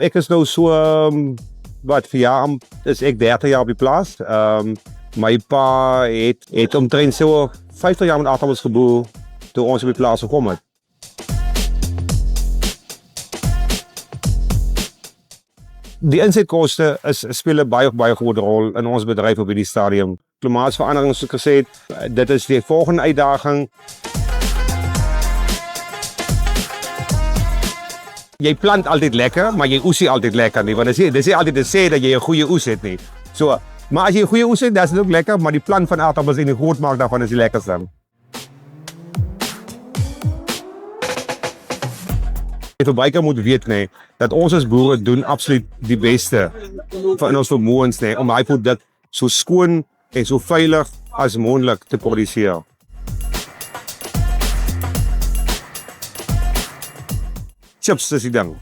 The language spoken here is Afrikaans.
ek is nou so, wat vir jaar is ek 30 jaar op die plaas. My pa het omtrent so 50 jaar met aardappels geboer toe ons op die plaas gekom het. Die insetkoste speel 'n baie groot rol in ons bedryf op hierdie stadium. Klimaatsverandering, soos ek gesê het, dit is die volgende uitdaging. Jy plant altyd lekker, maar jy oes nie altyd lekker nie, want dis nie altyd te sê dat jy 'n goeie oes het nie. So, maar as jy 'n goeie oes het, dan is dit ook lekker, maar die plant van aardappels en die grootmaak daarvan is die lekkerste. Die verbruiker moet weet dat ons as boere doen absoluut die beste van ons vermoëns om hy produk so skoon en so veilig as moontlik te produseer. Chips is die ding.